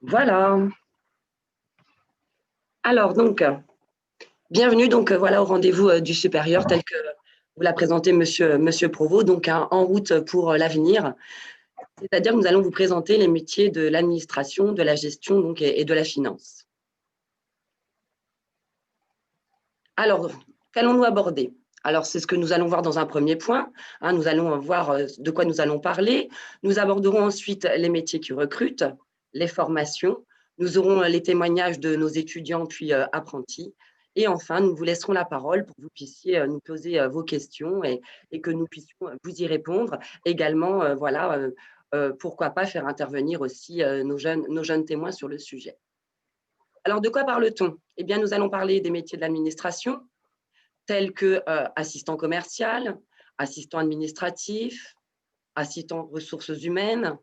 Voilà. Alors donc, bienvenue voilà, au rendez-vous du supérieur tel que vous l'a présenté Monsieur Provost, donc en route pour l'avenir. C'est-à-dire que nous allons vous présenter les métiers de l'administration, de la gestion et de la finance. Alors, qu'allons-nous aborder? Alors, c'est ce que nous allons voir dans un premier point. Nous allons voir de quoi nous allons parler. Nous aborderons ensuite les métiers qui recrutent, les formations. Nous aurons les témoignages de nos étudiants puis apprentis. Et enfin, nous vous laisserons la parole pour que vous puissiez nous poser vos questions et que nous puissions vous y répondre. Également, voilà, pourquoi pas faire intervenir aussi nos jeunes témoins sur le sujet. Alors, de quoi parle-t-on? Eh bien, nous allons parler des métiers de l'administration, tels que assistant commercial, assistant administratif, assistant ressources humaines,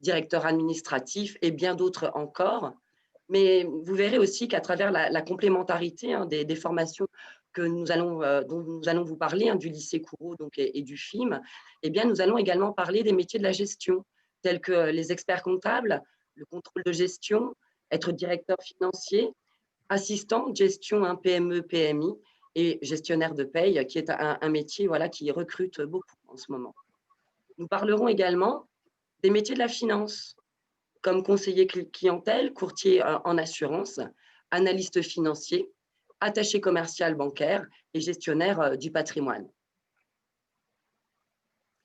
directeur administratif et bien d'autres encore. Mais vous verrez aussi qu'à travers la complémentarité des formations dont nous allons vous parler, du lycée Coureau et du FIM, eh bien, nous allons également parler des métiers de la gestion, tels que les experts comptables, le contrôle de gestion, être directeur financier, assistant de gestion PME, PMI et gestionnaire de paye, qui est un métier voilà, qui recrute beaucoup en ce moment. Nous parlerons également des métiers de la finance, comme conseiller clientèle, courtier en assurance, analyste financier, attaché commercial bancaire et gestionnaire du patrimoine.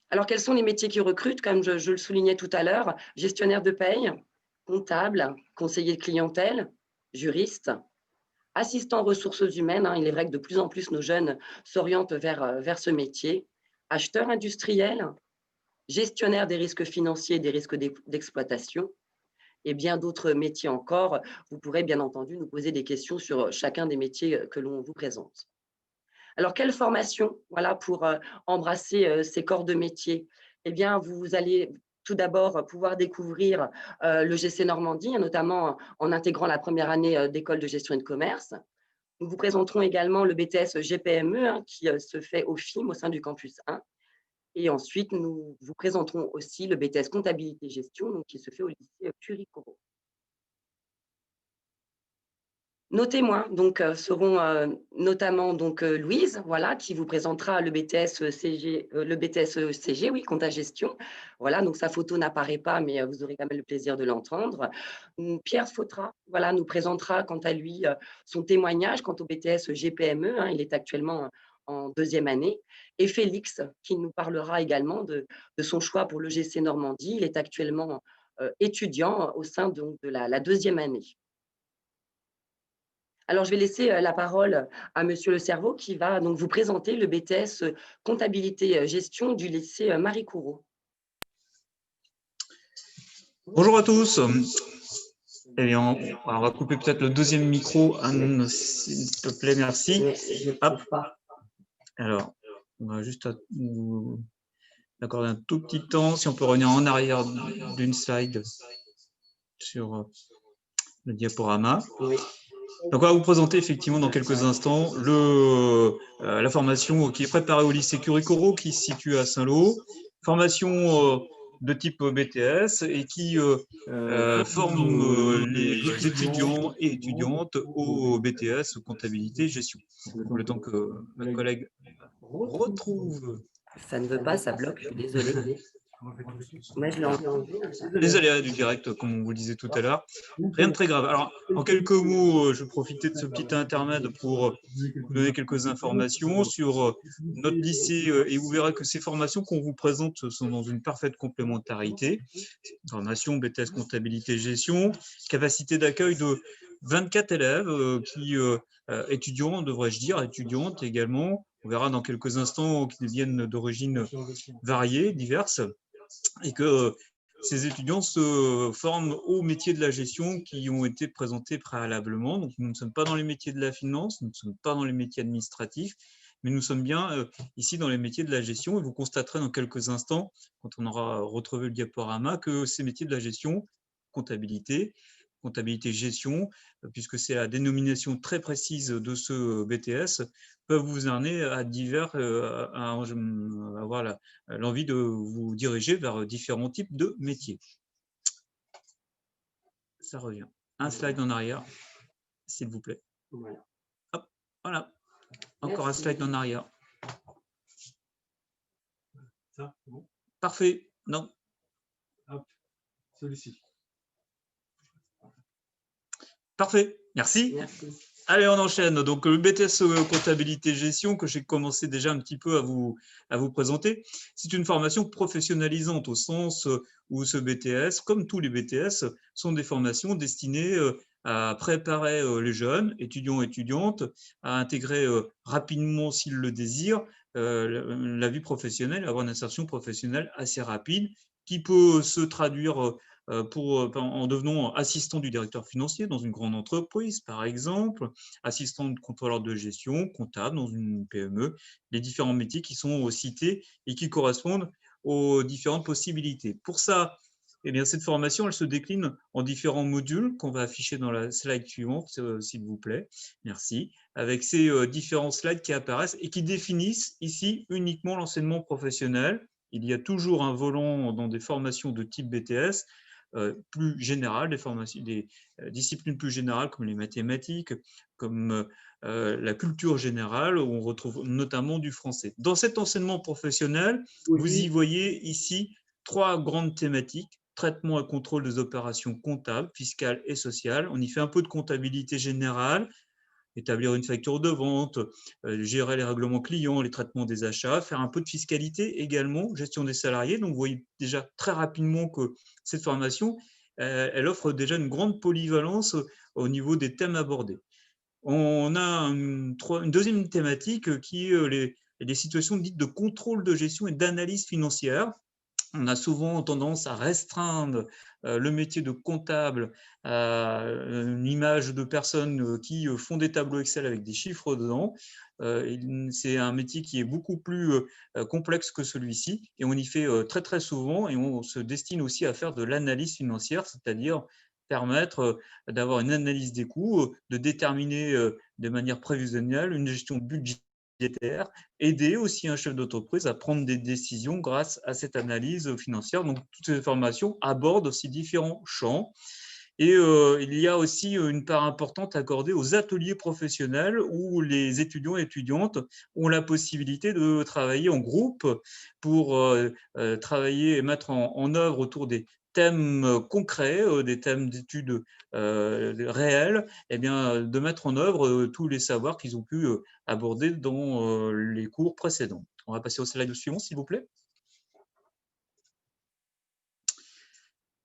Alors, quels sont les métiers qui recrutent? Comme je le soulignais tout à l'heure, gestionnaire de paye, comptable, conseiller de clientèle, juriste, assistant ressources humaines, il est vrai que de plus en plus nos jeunes s'orientent vers ce métier, acheteur industriel, gestionnaire des risques financiers et des risques d'exploitation, et bien d'autres métiers encore. Vous pourrez bien entendu nous poser des questions sur chacun des métiers que l'on vous présente. Alors, quelle formation voilà, pour embrasser ces corps de métier? Eh bien, vous allez tout d'abord pouvoir découvrir le GC Normandie, notamment en intégrant la première année d'école de gestion et de commerce. Nous vous présenterons également le BTS GPME qui se fait au FIM au sein du campus 1. Et ensuite, nous vous présenterons aussi le BTS comptabilité gestion qui se fait au lycée Curie-Corot. Nos témoins seront notamment Louise, voilà, qui vous présentera le BTS CG, oui, compta gestion. Voilà, donc sa photo n'apparaît pas, mais vous aurez quand même le plaisir de l'entendre. Pierre Fautra, voilà, nous présentera quant à lui son témoignage quant au BTS GPME. Il est actuellement en deuxième année. Et Félix, qui nous parlera également de son choix pour le GC Normandie. Il est actuellement étudiant au sein de la deuxième année. Alors, je vais laisser la parole à Monsieur Le Cerveau qui va donc vous présenter le BTS comptabilité gestion du lycée Marie Coureau. Bonjour à tous. Eh bien, on va couper peut-être le deuxième micro, Anne, s'il te plaît, merci. Hop. Alors, on va juste vous accorder un tout petit temps. Si on peut revenir en arrière d'une slide sur le diaporama. Oui. Donc, on va vous présenter effectivement dans quelques instants la formation qui est préparée au lycée Curie-Corot qui se situe à Saint-Lô. Formation de type BTS et qui forme les étudiants et étudiantes au BTS comptabilité gestion. Le temps que ma collègue retrouve. Ça ne veut pas, ça bloque, je suis désolée. Mais je l'ai entendu. Les aléas du direct, comme on vous le disait tout à l'heure. Rien de très grave. Alors, en quelques mots, je vais profiter de ce petit intermède pour vous donner quelques informations sur notre lycée et vous verrez que ces formations qu'on vous présente sont dans une parfaite complémentarité. Formation BTS comptabilité gestion, capacité d'accueil de 24 élèves étudiants, devrais-je dire, étudiantes également. On verra dans quelques instants qu'ils viennent d'origines variées, diverses, et que ces étudiants se forment aux métiers de la gestion qui ont été présentés préalablement. Donc, nous ne sommes pas dans les métiers de la finance, nous ne sommes pas dans les métiers administratifs, mais nous sommes bien ici dans les métiers de la gestion. Et vous constaterez dans quelques instants, quand on aura retrouvé le diaporama, que ces métiers de la gestion, comptabilité gestion, puisque c'est la dénomination très précise de ce BTS, peuvent vous amener à avoir l'envie de vous diriger vers différents types de métiers. ça revient. Un slide en arrière, s'il vous plaît. Voilà. Hop, voilà. Encore un slide en arrière. Ça, bon. Parfait. Non. Hop, celui-ci. Parfait. Merci. Merci. Allez, on enchaîne. Donc, le BTS comptabilité gestion que j'ai commencé déjà un petit peu à vous présenter, c'est une formation professionnalisante au sens où ce BTS, comme tous les BTS, sont des formations destinées à préparer les jeunes, étudiants et étudiantes, à intégrer rapidement, s'ils le désirent, la vie professionnelle, avoir une insertion professionnelle assez rapide qui peut se traduire en devenant assistant du directeur financier dans une grande entreprise, par exemple, assistant de contrôleur de gestion, comptable dans une PME, les différents métiers qui sont cités et qui correspondent aux différentes possibilités. Pour ça, eh bien, cette formation, elle se décline en différents modules qu'on va afficher dans la slide suivante, s'il vous plaît. Merci. Avec ces différents slides qui apparaissent et qui définissent ici uniquement l'enseignement professionnel. Il y a toujours un volant dans des formations de type BTS, plus générales, des disciplines plus générales comme les mathématiques, comme la culture générale, où on retrouve notamment du français. Dans cet enseignement professionnel, vous y voyez ici 3 grandes thématiques: traitement et contrôle des opérations comptables, fiscales et sociales. On y fait un peu de comptabilité générale, établir une facture de vente, gérer les règlements clients, les traitements des achats, faire un peu de fiscalité également, gestion des salariés. Donc, vous voyez déjà très rapidement que cette formation, elle offre déjà une grande polyvalence au niveau des thèmes abordés. On a une deuxième thématique qui est les situations dites de contrôle de gestion et d'analyse financière. On a souvent tendance à restreindre le métier de comptable à une image de personnes qui font des tableaux Excel avec des chiffres dedans. C'est un métier qui est beaucoup plus complexe que celui-ci et on y fait très très souvent et on se destine aussi à faire de l'analyse financière, c'est-à-dire permettre d'avoir une analyse des coûts, de déterminer de manière prévisionnelle une gestion budgétaire, aider aussi un chef d'entreprise à prendre des décisions grâce à cette analyse financière. Donc, toutes ces formations abordent aussi différents champs. Et il y a aussi une part importante accordée aux ateliers professionnels où les étudiants et étudiantes ont la possibilité de travailler en groupe pour travailler et mettre en œuvre autour des thèmes concrets, des thèmes d'études réelles, et bien, de mettre en œuvre tous les savoirs qu'ils ont pu aborder dans les cours précédents. On va passer au slide suivant, s'il vous plaît.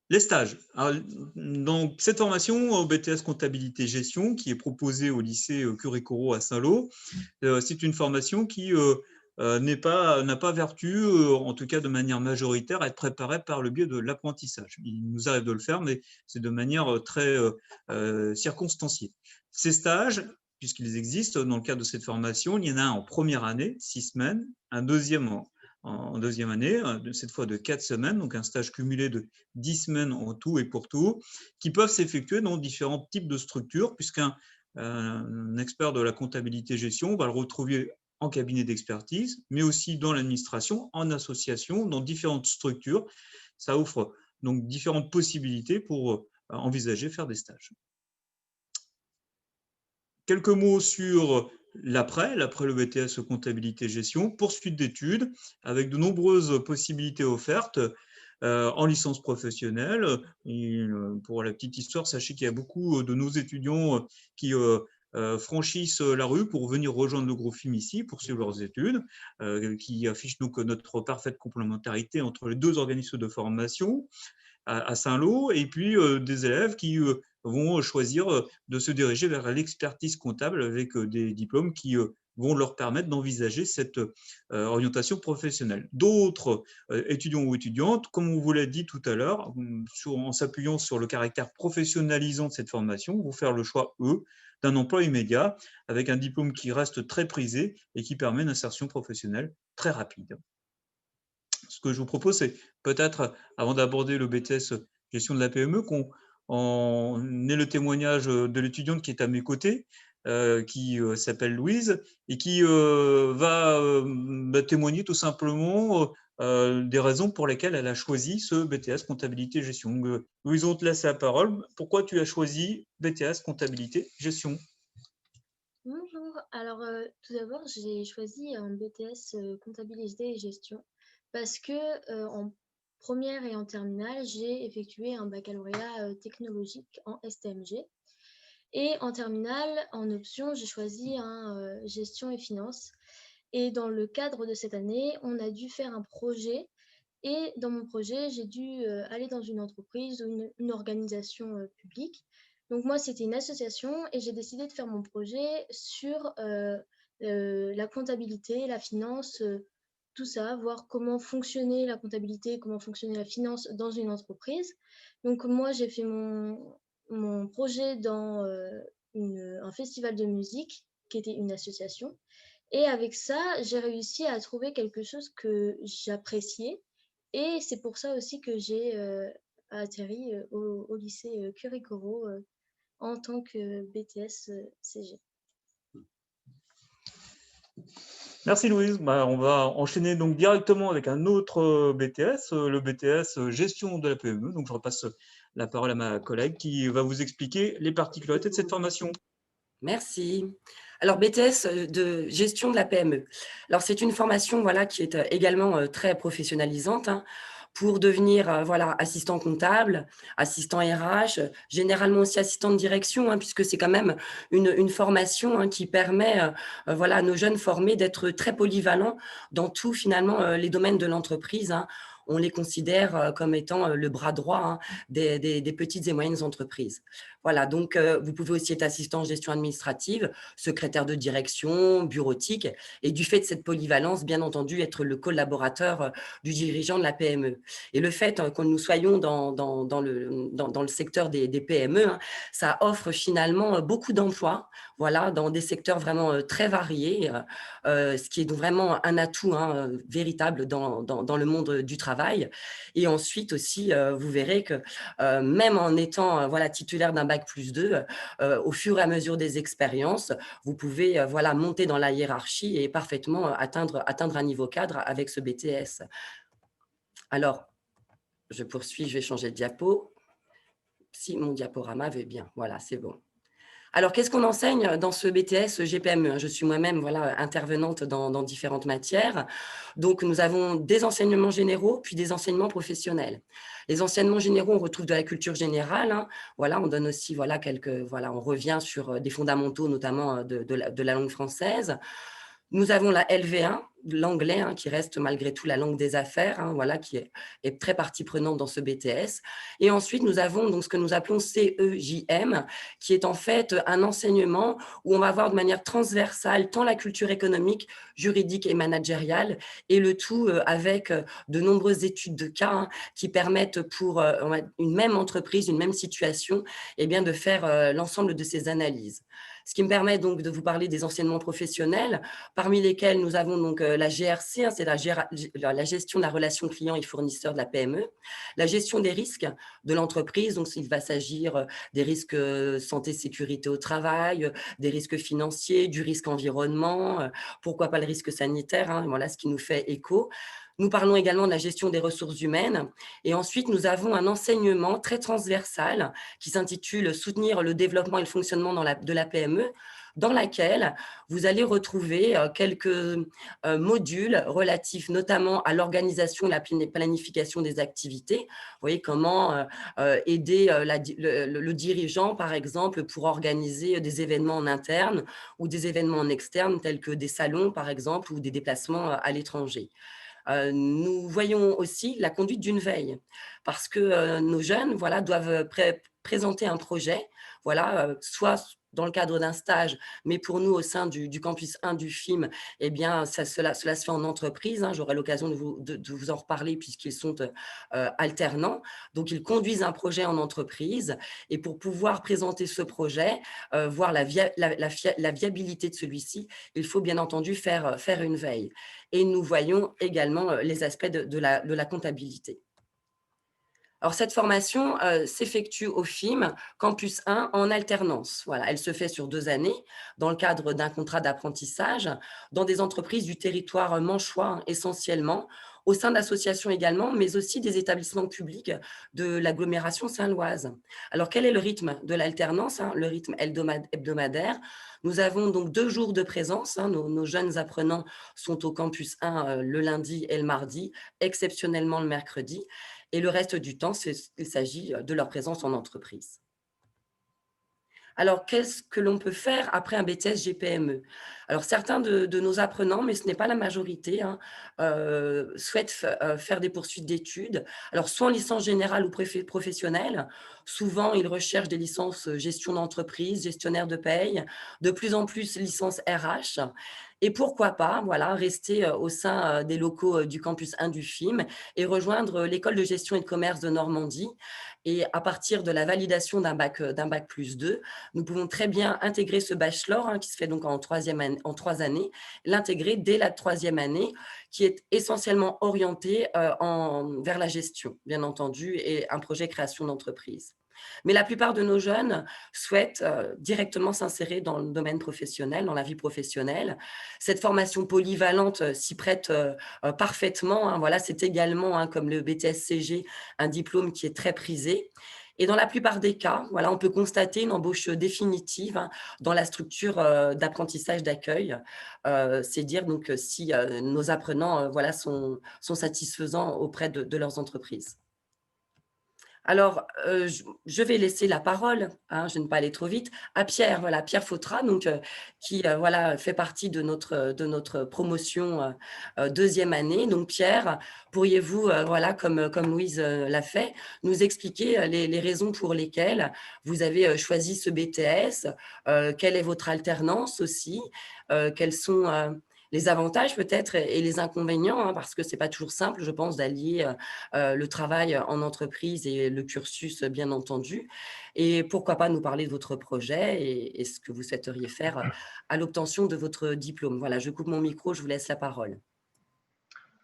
Les stages. Alors, donc, cette formation au BTS comptabilité gestion qui est proposée au lycée Curie-Corot à Saint-Lô, c'est une formation qui n'a pas vertu, en tout cas de manière majoritaire, à être préparée par le biais de l'apprentissage. Il nous arrive de le faire, mais c'est de manière très circonstanciée. Ces stages, puisqu'ils existent dans le cadre de cette formation, il y en a un en première année, 6 semaines, un deuxième en deuxième année, cette fois de 4 semaines, donc un stage cumulé de 10 semaines en tout et pour tout, qui peuvent s'effectuer dans différents types de structures, puisqu'un expert de la comptabilité gestion va le retrouver en cabinet d'expertise, mais aussi dans l'administration, en association, dans différentes structures. Ça offre donc différentes possibilités pour envisager faire des stages. Quelques mots sur l'après le BTS comptabilité gestion, poursuite d'études avec de nombreuses possibilités offertes en licence professionnelle. Et, pour la petite histoire, sachez qu'il y a beaucoup de nos étudiants qui franchissent la rue pour venir rejoindre le groupe FIM ici, poursuivre leurs études, qui affiche donc notre parfaite complémentarité entre les 2 organismes de formation à Saint-Lô, et puis des élèves qui vont choisir de se diriger vers l'expertise comptable avec des diplômes qui vont leur permettre d'envisager cette orientation professionnelle. D'autres étudiants ou étudiantes, comme on vous l'a dit tout à l'heure, en s'appuyant sur le caractère professionnalisant de cette formation, vont faire le choix, eux, d'un emploi immédiat avec un diplôme qui reste très prisé et qui permet une insertion professionnelle très rapide. Ce que je vous propose, c'est peut-être, avant d'aborder le BTS gestion de la PME, qu'on ait le témoignage de l'étudiante qui est à mes côtés, qui s'appelle Louise et qui va témoigner tout simplement des raisons pour lesquelles elle a choisi ce BTS comptabilité gestion. Louise, on te laisse la parole. Pourquoi tu as choisi BTS comptabilité gestion? Bonjour, alors tout d'abord j'ai choisi un BTS comptabilité et gestion parce que en première et en terminale j'ai effectué un baccalauréat technologique en STMG et en terminale en option j'ai choisi un gestion et finance et dans le cadre de cette année on a dû faire un projet et dans mon projet j'ai dû aller dans une entreprise ou une organisation publique. Donc moi, c'était une association et j'ai décidé de faire mon projet sur la comptabilité, la finance, tout ça, voir comment fonctionnait la comptabilité, comment fonctionnait la finance dans une entreprise. Donc moi, j'ai fait mon projet dans un festival de musique qui était une association. Et avec ça, j'ai réussi à trouver quelque chose que j'appréciais. Et c'est pour ça aussi que j'ai atterri au lycée Curie-Corot en tant que BTS CG. Merci Louise. On va enchaîner donc directement avec un autre BTS, le BTS gestion de la PME. Donc je repasse la parole à ma collègue qui va vous expliquer les particularités de cette formation. Merci. Alors, BTS de gestion de la PME. Alors, c'est une formation voilà, qui est également très professionnalisante hein, pour devenir voilà, assistant comptable, assistant RH, généralement aussi assistant de direction, hein, puisque c'est quand même une formation hein, qui permet voilà, à nos jeunes formés d'être très polyvalents dans tout finalement les domaines de l'entreprise. Hein. On les considère comme étant le bras droit hein, des petites et moyennes entreprises. Voilà, donc vous pouvez aussi être assistant en gestion administrative, secrétaire de direction, bureautique, et du fait de cette polyvalence, bien entendu, être le collaborateur du dirigeant de la PME. Et le fait que nous soyons dans le secteur des PME, hein, ça offre finalement beaucoup d'emplois, voilà, dans des secteurs vraiment très variés, ce qui est donc vraiment un atout hein, véritable dans le monde du travail. Et ensuite aussi, vous verrez que même en étant voilà, titulaire d'un bac+2, au fur et à mesure des expériences, vous pouvez voilà, monter dans la hiérarchie et parfaitement atteindre un niveau cadre avec ce BTS. Alors, je poursuis, je vais changer de diapo. Si mon diaporama veut bien, voilà, c'est bon. Alors, qu'est-ce qu'on enseigne dans ce BTS GPME? Je suis moi-même voilà, intervenante dans différentes matières. Donc, nous avons des enseignements généraux, puis des enseignements professionnels. Les enseignements généraux, on retrouve de la culture générale. Hein. Voilà, on donne aussi voilà, on revient sur des fondamentaux, notamment de la langue française. Nous avons la LV1, l'anglais, hein, qui reste malgré tout la langue des affaires, hein, voilà, qui est très partie prenante dans ce BTS. Et ensuite, nous avons donc ce que nous appelons CEJM, qui est en fait un enseignement où on va voir de manière transversale tant la culture économique, juridique et managériale, et le tout avec de nombreuses études de cas hein, qui permettent pour une même entreprise, une même situation, eh bien, de faire l'ensemble de ces analyses. Ce qui me permet donc de vous parler des enseignements professionnels, parmi lesquels nous avons donc la GRC, hein, c'est la gestion de la relation client et fournisseur de la PME, la gestion des risques de l'entreprise, donc il va s'agir des risques santé, sécurité au travail, des risques financiers, du risque environnement, pourquoi pas le risque sanitaire, hein, voilà ce qui nous fait écho. Nous parlons également de la gestion des ressources humaines et ensuite nous avons un enseignement très transversal qui s'intitule « Soutenir le développement et le fonctionnement de la PME » dans laquelle vous allez retrouver quelques modules relatifs notamment à l'organisation et la planification des activités. Vous voyez comment aider le dirigeant, par exemple, pour organiser des événements en interne ou des événements en externe, tels que des salons, par exemple, ou des déplacements à l'étranger. Nous voyons aussi la conduite d'une veille, parce que nos jeunes voilà, doivent présenter un projet, voilà, soit dans le cadre d'un stage, mais pour nous, au sein du campus 1 du FIM, eh bien, cela se fait en entreprise. Hein, j'aurai l'occasion de vous en reparler puisqu'ils sont alternants. Donc, ils conduisent un projet en entreprise et pour pouvoir présenter ce projet, voir la viabilité de celui-ci, il faut bien entendu faire une veille. Et nous voyons également les aspects de la comptabilité. Alors, cette formation s'effectue au FIM Campus 1 en alternance. Voilà, elle se fait sur 2 années dans le cadre d'un contrat d'apprentissage dans des entreprises du territoire manchois, essentiellement, au sein d'associations également, mais aussi des établissements publics de l'agglomération saint-loise. Alors, quel est le rythme de l'alternance, hein? Le rythme hebdomadaire. Nous avons donc 2 jours de présence, hein. Nos jeunes apprenants sont au campus 1 le lundi et le mardi, exceptionnellement le mercredi. Et le reste du temps, il s'agit de leur présence en entreprise. Alors, qu'est-ce que l'on peut faire après un BTS GPME? Alors, certains de nos apprenants, mais ce n'est pas la majorité, hein, souhaitent faire des poursuites d'études. Alors, soit en licence générale ou professionnelle. Souvent, ils recherchent des licences gestion d'entreprise, gestionnaire de paye, de plus en plus licence RH. Et pourquoi pas, voilà, rester au sein des locaux du campus 1 du FIM et rejoindre l'école de gestion et de commerce de Normandie. Et à partir de la validation d'un bac plus 2, nous pouvons très bien intégrer ce bachelor, hein, qui se fait donc en 3 années, l'intégrer dès la 3e année, qui est essentiellement orienté vers la gestion, bien entendu, et un projet création d'entreprise. Mais la plupart de nos jeunes souhaitent directement s'insérer dans le domaine professionnel, dans la vie professionnelle. Cette formation polyvalente s'y prête parfaitement, hein. Voilà, c'est également, hein, comme le BTS-CG, un diplôme qui est très prisé. Et dans la plupart des cas, voilà, on peut constater une embauche définitive, hein, dans la structure d'apprentissage d'accueil. C'est dire donc si nos apprenants voilà, sont satisfaisants auprès de leurs entreprises. Alors, je vais laisser la parole, hein, je ne vais pas aller trop vite, à Pierre, voilà, Pierre Fautra, donc, qui voilà, fait partie de notre promotion 2e année. Donc Pierre, pourriez-vous, voilà, comme Louise l'a fait, nous expliquer les raisons pour lesquelles vous avez choisi ce BTS, quelle est votre alternance aussi, quels sont les avantages peut-être et les inconvénients, hein, parce que ce n'est pas toujours simple, je pense, d'allier le travail en entreprise et le cursus, bien entendu. Et pourquoi pas nous parler de votre projet et ce que vous souhaiteriez faire à l'obtention de votre diplôme. Voilà, je coupe mon micro, je vous laisse la parole.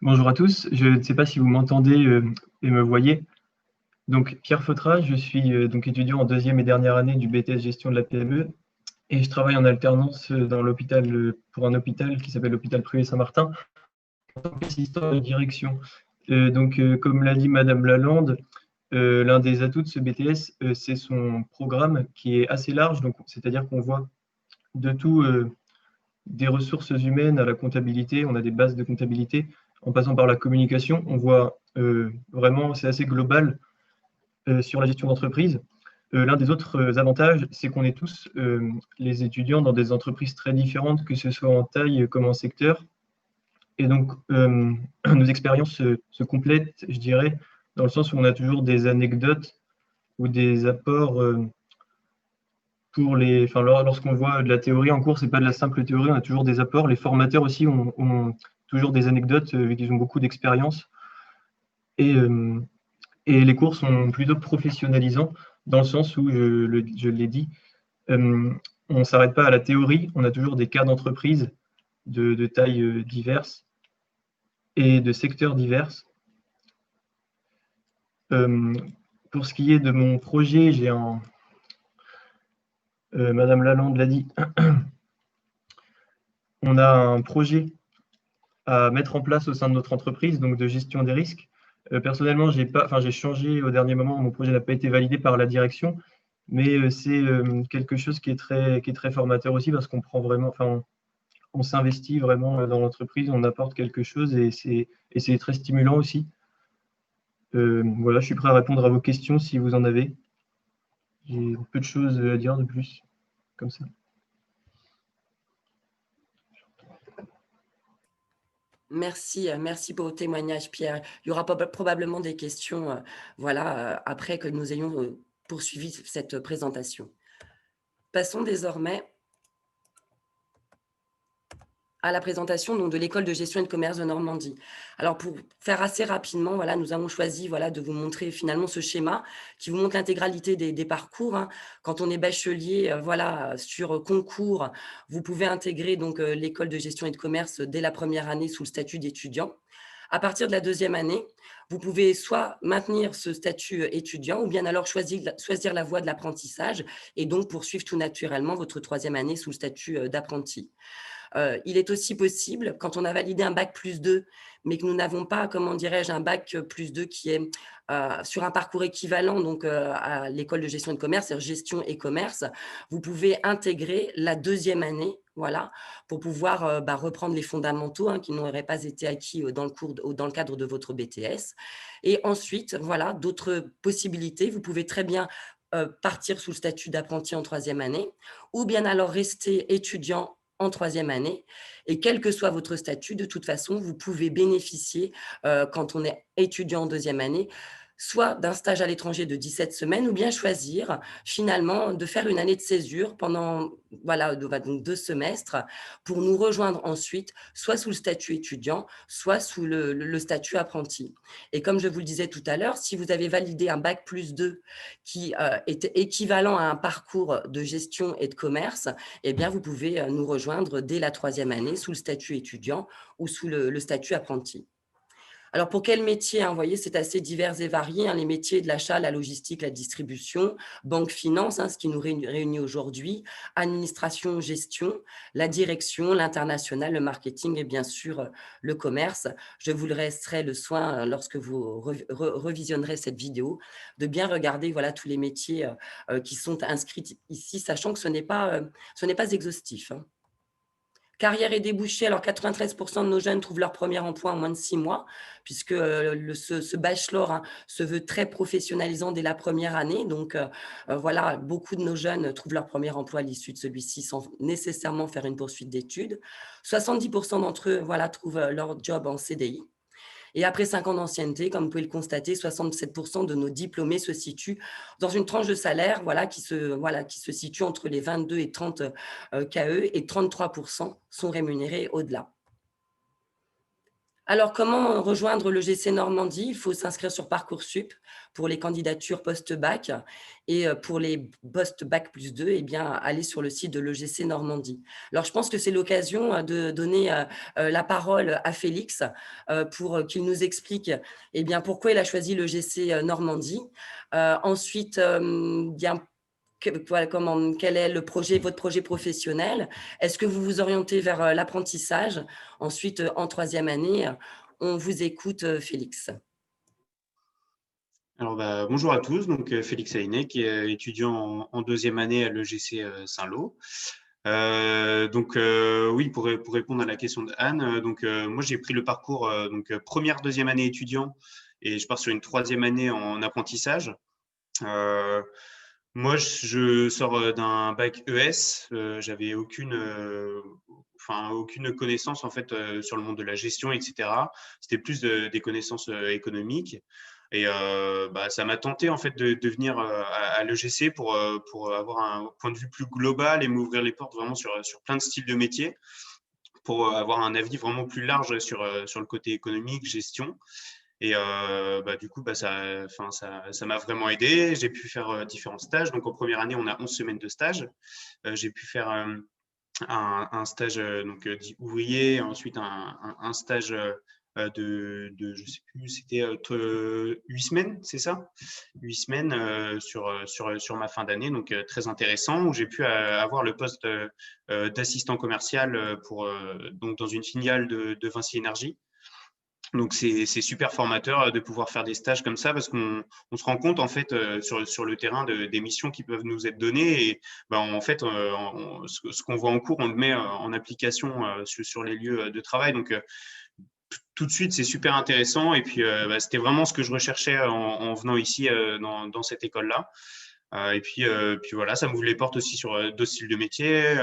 Bonjour à tous, je ne sais pas si vous m'entendez et me voyez. Donc Pierre Fautra, je suis donc étudiant en 2e et dernière année du BTS Gestion de la PME et je travaille en alternance dans l'hôpital, pour un hôpital qui s'appelle l'hôpital privé Saint-Martin en tant qu'assistant de direction. Comme l'a dit Madame Lalande, l'un des atouts de ce BTS, c'est son programme qui est assez large, donc c'est-à-dire qu'on voit de tout, des ressources humaines à la comptabilité, on a des bases de comptabilité, en passant par la communication, on voit vraiment, c'est assez global sur la gestion d'entreprise. L'un des autres avantages, c'est qu'on est tous les étudiants dans des entreprises très différentes, que ce soit en taille comme en secteur. Et donc, nos expériences se complètent, je dirais, dans le sens où on a toujours des anecdotes ou des apports lorsqu'on voit de la théorie en cours, c'est pas de la simple théorie, on a toujours des apports. Les formateurs aussi ont toujours des anecdotes, vu qu'ils ont beaucoup d'expérience. Et les cours sont plutôt professionnalisants, dans le sens où, je l'ai dit, on ne s'arrête pas à la théorie, on a toujours des cas d'entreprise de tailles diverses et de secteurs divers. Pour ce qui est de mon projet, Madame Lalande l'a dit, on a un projet à mettre en place au sein de notre entreprise, donc de gestion des risques. Personnellement, j'ai changé au dernier moment, mon projet n'a pas été validé par la direction, mais c'est quelque chose qui est très formateur aussi parce qu'on prend vraiment, on s'investit vraiment dans l'entreprise, on apporte quelque chose et c'est très stimulant aussi. Voilà, je suis prêt à répondre à vos questions si vous en avez. J'ai peu de choses à dire de plus, comme ça. Merci, merci pour vos témoignages, Pierre. Il y aura probablement des questions, voilà, après que nous ayons poursuivi cette présentation. Passons désormais à la présentation donc, de l'école de gestion et de commerce de Normandie. Alors, pour faire assez rapidement, voilà, nous avons choisi voilà, de vous montrer finalement ce schéma qui vous montre l'intégralité des parcours, hein. Quand on est bachelier, voilà, sur concours, vous pouvez intégrer donc l'école de gestion et de commerce dès la première année sous le statut d'étudiant. À partir de la deuxième année, vous pouvez soit maintenir ce statut étudiant ou bien alors choisir la voie de l'apprentissage et donc poursuivre tout naturellement votre troisième année sous le statut d'apprenti. Il est aussi possible, quand on a validé un bac plus 2, mais que nous n'avons pas, comment dirais-je, un bac plus 2 qui est sur un parcours équivalent donc, à l'école de gestion et de commerce, c'est-à-dire gestion et commerce, vous pouvez intégrer la deuxième année, voilà, pour pouvoir reprendre les fondamentaux qui n'auraient pas été acquis dans le cadre de votre BTS. Et ensuite, voilà, d'autres possibilités. Vous pouvez très bien partir sous le statut d'apprenti en troisième année, ou bien alors rester étudiant en troisième année. Et quel que soit votre statut, de toute façon, vous pouvez bénéficier, quand on est étudiant en deuxième année, soit d'un stage à l'étranger de 17 semaines, ou bien choisir finalement de faire une année de césure pendant donc 2 semestres pour nous rejoindre ensuite, soit sous le statut étudiant, soit sous le statut apprenti. Et comme je vous le disais tout à l'heure, si vous avez validé un bac plus 2 qui est équivalent à un parcours de gestion et de commerce, eh bien, vous pouvez nous rejoindre dès la troisième année sous le statut étudiant ou sous le statut apprenti. Alors, pour quel métier, vous voyez, c'est assez divers et varié, les métiers de l'achat, la logistique, la distribution, banque, finance, ce qui nous réunit aujourd'hui, administration, gestion, la direction, l'international, le marketing et bien sûr le commerce. Je vous laisserai le soin, lorsque vous revisionnerez cette vidéo, de bien regarder voilà, tous les métiers qui sont inscrits ici, sachant que ce n'est pas exhaustif. Carrière et débouchés, alors 93% de nos jeunes trouvent leur premier emploi en moins de 6 mois, puisque ce bachelor se veut très professionnalisant dès la première année. Donc voilà, beaucoup de nos jeunes trouvent leur premier emploi à l'issue de celui-ci sans nécessairement faire une poursuite d'études. 70% d'entre eux trouvent leur job en CDI. Et après 5 ans d'ancienneté, comme vous pouvez le constater, 67% de nos diplômés se situent dans une tranche de salaire qui se situe entre les 22 et 30 KE et 33% sont rémunérés au-delà. Alors, comment rejoindre le GC Normandie? Il faut s'inscrire sur Parcoursup pour les candidatures post-bac et pour les post-bac plus 2, eh bien, aller sur le site de l'EGC Normandie. Alors, je pense que c'est l'occasion de donner la parole à Félix pour qu'il nous explique eh bien, pourquoi il a choisi le GC Normandie. Ensuite, bien, quel est votre projet professionnel? Est-ce que vous vous orientez vers l'apprentissage? Ensuite, en troisième année, on vous écoute, Félix. Alors, bonjour à tous, donc Félix Ayné, qui est étudiant en deuxième année à l'EGC Saint-Lô. Oui, pour répondre à la question de Anne, moi j'ai pris le parcours première, deuxième année étudiant et je pars sur une troisième année en apprentissage. Moi, je sors d'un bac ES. J'avais aucune connaissance en fait sur le monde de la gestion, etc. C'était plus des connaissances économiques. Et ça m'a tenté en fait de venir à l'EGC pour avoir un point de vue plus global et m'ouvrir les portes vraiment sur plein de styles de métiers, pour avoir un avis vraiment plus large sur le côté économique, gestion. Et du coup, ça m'a vraiment aidé. J'ai pu faire différents stages. Donc, en première année, on a 11 semaines de stage. J'ai pu faire un stage dit ouvrier, ensuite un stage je sais plus, c'était 8 semaines, c'est ça? 8 semaines sur ma fin d'année, donc très intéressant, où j'ai pu avoir le poste d'assistant commercial donc dans une filiale de Vinci Énergie. Donc, c'est super formateur de pouvoir faire des stages comme ça parce qu'on se rend compte, en fait, sur le terrain des missions qui peuvent nous être données. Et en fait, ce qu'on voit en cours, on le met en application sur les lieux de travail. Donc, tout de suite, c'est super intéressant. Et puis, c'était vraiment ce que je recherchais en venant ici dans cette école-là. Et puis voilà, ça m'ouvre les portes aussi sur d'autres styles de métiers.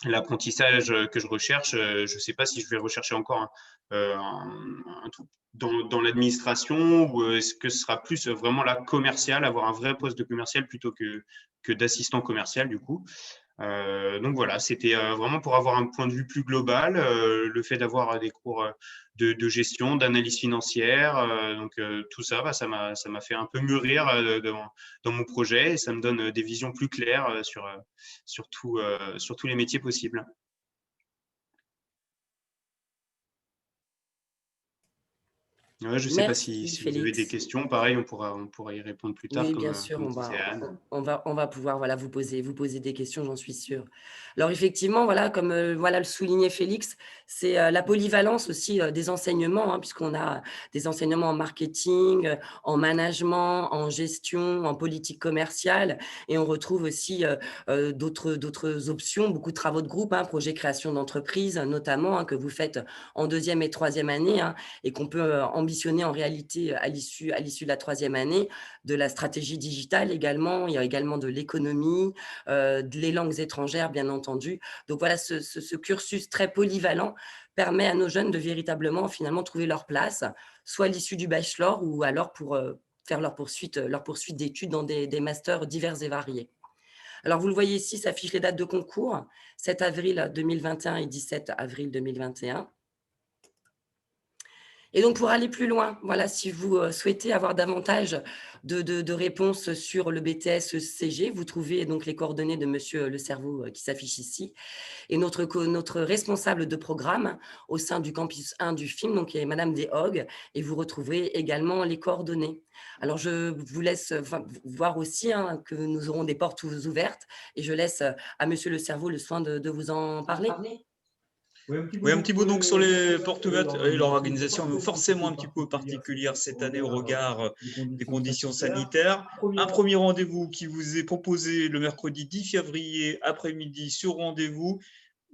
L'apprentissage que je recherche, je ne sais pas si je vais rechercher encore un truc dans l'administration, ou est-ce que ce sera plus vraiment la commerciale, avoir un vrai poste de commercial plutôt que d'assistant commercial du coup. Donc voilà, c'était vraiment pour avoir un point de vue plus global, le fait d'avoir des cours de gestion, d'analyse financière, tout ça, ça m'a fait un peu mûrir dans mon projet, et ça me donne des visions plus claires sur tous les métiers possibles. Ouais, je ne sais pas Merci, si vous avez des Félix. questions. Pareil, on pourra y répondre plus tard, Oui, bien sûr, comme disait Anne. on va pouvoir voilà, vous poser des questions, j'en suis sûre. Alors effectivement, voilà, comme voilà, le soulignait Félix, c'est la polyvalence aussi des enseignements, hein, puisqu'on a des enseignements en marketing, en management, en gestion, en politique commerciale, et on retrouve aussi d'autres options, beaucoup de travaux de groupe, hein, projet création d'entreprise notamment, hein, que vous faites en deuxième et troisième année, hein, et qu'on peut ambitionner en réalité à l'issue de la troisième année, de la stratégie digitale également, il y a également de l'économie, les langues étrangères, bien entendu. Donc voilà, ce cursus très polyvalent permet à nos jeunes de véritablement, finalement, trouver leur place, soit à l'issue du bachelor ou alors pour faire leur poursuite d'études dans des masters divers et variés. Alors, vous le voyez ici, s'affichent les dates de concours, 7 avril 2021 et 17 avril 2021. Et donc, pour aller plus loin, voilà, si vous souhaitez avoir davantage de réponses sur le BTS CG, vous trouvez donc les coordonnées de Monsieur Le Cerveau qui s'affichent ici, et notre responsable de programme au sein du campus 1 du film, donc est Madame Deshog, et vous retrouverez également les coordonnées. Alors, je vous laisse voir aussi hein, que nous aurons des portes ouvertes, et je laisse à Monsieur Le Cerveau le soin de vous en parler. Oui, un petit mot donc sur les portes ouvertes et leur organisation, mais forcément un petit peu particulière cette année au regard des conditions sanitaires. Un premier rendez-vous qui vous est proposé le mercredi 10 février après-midi sur rendez-vous.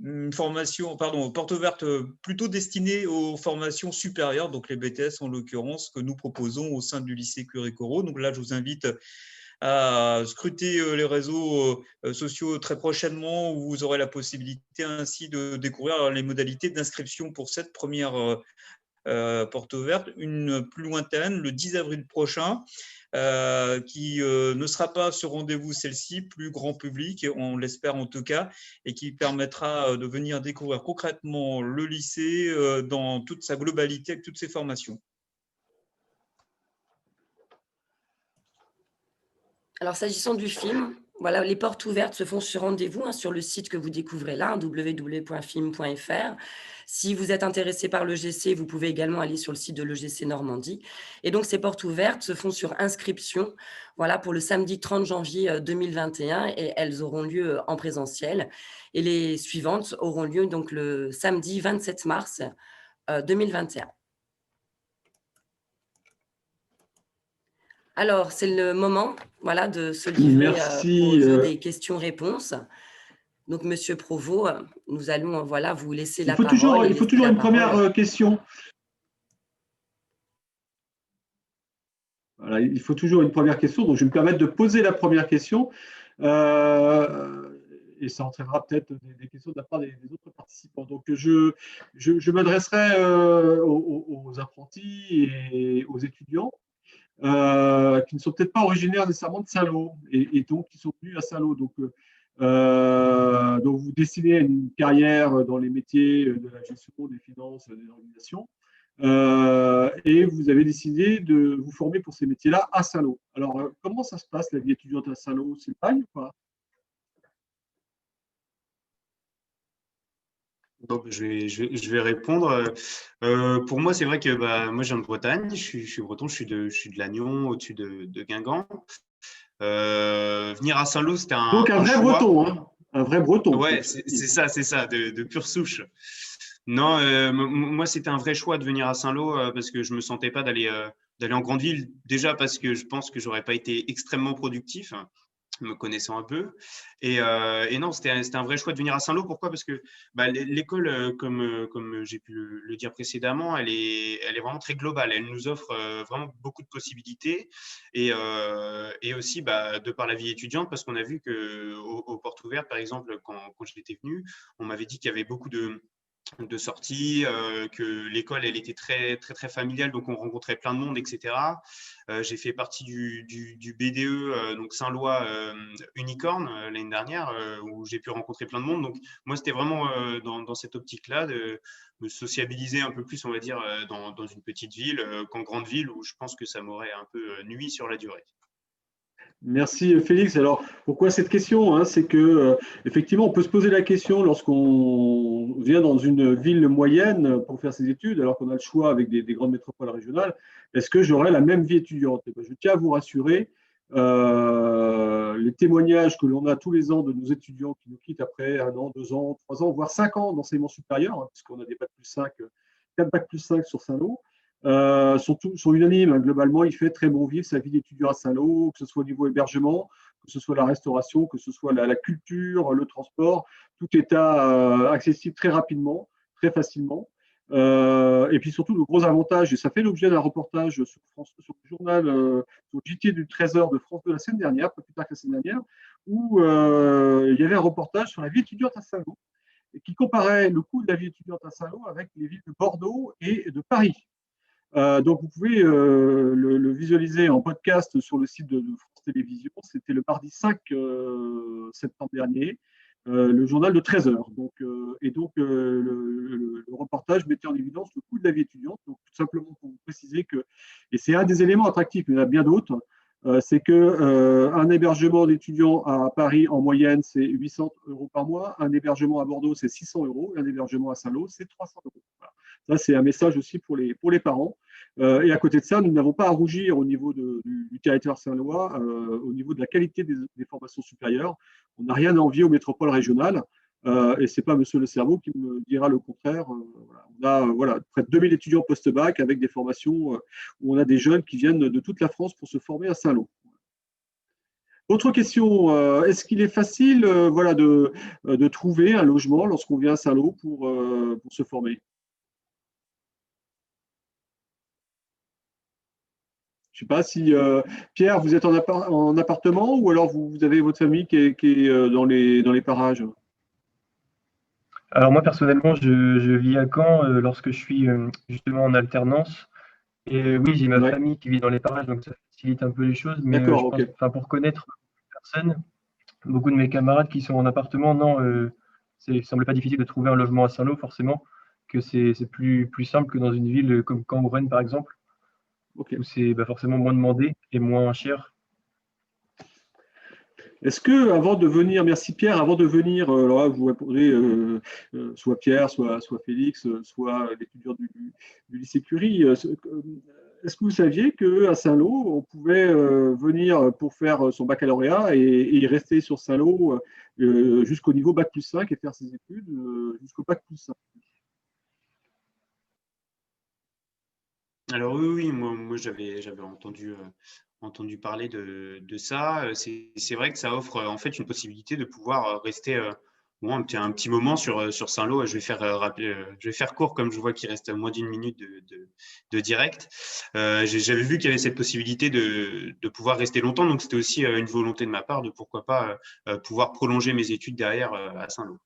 Une formation, pardon, porte ouverte plutôt destinée aux formations supérieures, donc les BTS en l'occurrence, que nous proposons au sein du lycée Curie-Corot. Donc là, je vous invite à scruter les réseaux sociaux très prochainement, où vous aurez la possibilité ainsi de découvrir les modalités d'inscription pour cette première porte ouverte. Une plus lointaine, le 10 avril prochain, qui ne sera pas sur rendez-vous celle-ci, plus grand public, on l'espère en tout cas, et qui permettra de venir découvrir concrètement le lycée dans toute sa globalité, avec toutes ses formations. Alors, s'agissant du film, voilà, les portes ouvertes se font sur rendez-vous hein, sur le site que vous découvrez là, www.film.fr. Si vous êtes intéressé par l'EGC, vous pouvez également aller sur le site de l'EGC Normandie. Et donc, ces portes ouvertes se font sur inscription voilà, pour le samedi 30 janvier 2021 et elles auront lieu en présentiel. Et les suivantes auront lieu donc le samedi 27 mars 2021. Alors, c'est le moment voilà, de se livrer au jeu des questions-réponses. Donc, Monsieur Provost, nous allons voilà, vous laisser la parole. Il faut toujours une première question. Voilà, il faut toujours une première question. Donc, je vais me permettre de poser la première question. Et ça entraînera peut-être des questions de la part des autres participants. Donc, je m'adresserai aux apprentis et aux étudiants qui ne sont peut-être pas originaires nécessairement de Saint-Lô et donc qui sont venus à Saint-Lô. Donc, vous dessinez une carrière dans les métiers de la gestion, des finances, des organisations. Et vous avez décidé de vous former pour ces métiers-là à Saint-Lô. Alors, comment ça se passe, la vie étudiante à Saint-Lô? C'est pareil ou pas? Donc, je vais répondre. Pour moi, c'est vrai que moi, je viens de Bretagne. Je suis breton, je suis de Lannion, au-dessus de Guingamp. Venir à Saint-Lô, c'était Donc, un vrai choix. breton, hein? Un vrai breton. Ouais, c'est ça, de pure souche. Non, moi, c'était un vrai choix de venir à Saint-Lô parce que je ne me sentais pas d'aller en grande ville. Déjà parce que je pense que je n'aurais pas été extrêmement productif, me connaissant un peu. Et non, c'était un vrai choix de venir à Saint-Lô. Pourquoi? Parce que l'école, comme j'ai pu le dire précédemment, elle est vraiment très globale. Elle nous offre vraiment beaucoup de possibilités. Et aussi, de par la vie étudiante, parce qu'on a vu qu'aux portes ouvertes, par exemple, quand j'étais venu, on m'avait dit qu'il y avait beaucoup de sorties, que l'école elle était très très très familiale, donc on rencontrait plein de monde, etc. J'ai fait partie du BDE, donc Saint-Lois Unicorn l'année dernière, où j'ai pu rencontrer plein de monde. Donc moi c'était vraiment dans cette optique-là de me sociabiliser un peu plus, on va dire, dans une petite ville qu'en grande ville, où je pense que ça m'aurait un peu nui sur la durée. Merci Félix. Alors, pourquoi cette question, hein? C'est que effectivement, on peut se poser la question lorsqu'on vient dans une ville moyenne pour faire ses études, alors qu'on a le choix avec des grandes métropoles régionales, est-ce que j'aurai la même vie étudiante? Eh ben, je tiens à vous rassurer, les témoignages que l'on a tous les ans de nos étudiants qui nous quittent après 1 an, 2 ans, 3 ans, voire 5 ans d'enseignement supérieur, hein, puisqu'on a des bac plus 5, 4 bac plus 5 sur Saint-Lô, sont unanimes, hein. Globalement, il fait très bon vivre sa vie d'étudiant à Saint-Lô, que ce soit au niveau hébergement, que ce soit la restauration, que ce soit la culture, le transport. Tout est accessible très rapidement, très facilement. Et puis surtout, le gros avantage, et ça fait l'objet d'un reportage sur le journal, sur le JT du Trésor de France de la semaine dernière, pas plus tard que la semaine dernière, où il y avait un reportage sur la vie étudiante à Saint-Lô, qui comparait le coût de la vie étudiante à Saint-Lô avec les villes de Bordeaux et de Paris. Donc, vous pouvez le visualiser en podcast sur le site de France Télévisions. C'était le mardi 5 septembre dernier, le journal de 13 heures. Donc, le reportage mettait en évidence le coût de la vie étudiante. Donc, tout simplement pour vous préciser que, et c'est un des éléments attractifs, mais il y en a bien d'autres, c'est qu'un hébergement d'étudiants à Paris, en moyenne, c'est 800 € par mois. Un hébergement à Bordeaux, c'est 600 €. Et un hébergement à Saint-Lô, c'est 300 €. Voilà. Ça, c'est un message aussi pour les parents. Et à côté de ça, nous n'avons pas à rougir au niveau du territoire saint-lois, au niveau de la qualité des formations supérieures. On n'a rien à envier aux métropoles régionales. Et ce n'est pas Monsieur Le Cerveau qui me dira le contraire. Voilà. On a près de 2000 étudiants post-bac avec des formations où on a des jeunes qui viennent de toute la France pour se former à Saint-Lô. Autre question, est-ce qu'il est facile de trouver un logement lorsqu'on vient à Saint-Lô pour se former? Je ne sais pas si, Pierre, vous êtes en appartement ou alors vous avez votre famille qui est dans les parages? Alors moi personnellement, je vis à Caen lorsque je suis justement en alternance. Et oui, j'ai ma Ouais, famille qui vit dans les parages, donc ça facilite un peu les choses. Mais d'accord, je ok. pense, enfin pour connaître personne, beaucoup de mes camarades qui sont en appartement, non, il semble pas difficile de trouver un logement à Saint-Lô forcément, que c'est plus simple que dans une ville comme Caen ou Rennes par exemple, Ok. où c'est forcément moins demandé et moins cher. Est-ce que, avant de venir, merci Pierre, avant de venir, alors là, vous répondez soit Pierre, soit Félix, soit l'étudiant du lycée Curie, est-ce que vous saviez qu'à Saint-Lô, on pouvait venir pour faire son baccalauréat et y rester sur Saint-Lô jusqu'au niveau bac plus 5 et faire ses études jusqu'au bac plus 5? Alors oui, moi j'avais entendu parler de ça. C'est vrai que ça offre en fait une possibilité de pouvoir rester bon, un petit moment sur Saint-Lô. Je vais faire court comme je vois qu'il reste moins d'une minute de direct. J'avais vu qu'il y avait cette possibilité de pouvoir rester longtemps, donc c'était aussi une volonté de ma part de pourquoi pas pouvoir prolonger mes études derrière à Saint-Lô.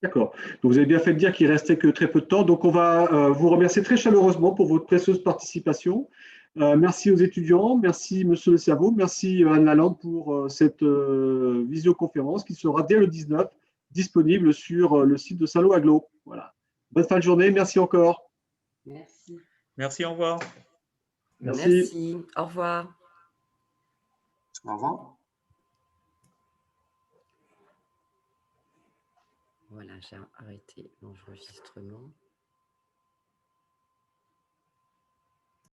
D'accord. Donc, vous avez bien fait de dire qu'il restait que très peu de temps. Donc, on va vous remercier très chaleureusement pour votre précieuse participation. Merci aux étudiants, merci Monsieur Le Cerveau, merci Anne Lalande pour cette visioconférence qui sera dès le 19 disponible sur le site de Saint-Lô Aglo. Voilà. Bonne fin de journée, merci encore. Merci. Merci, au revoir. Merci. Merci. Au revoir. Au revoir. Voilà, j'ai arrêté l'enregistrement.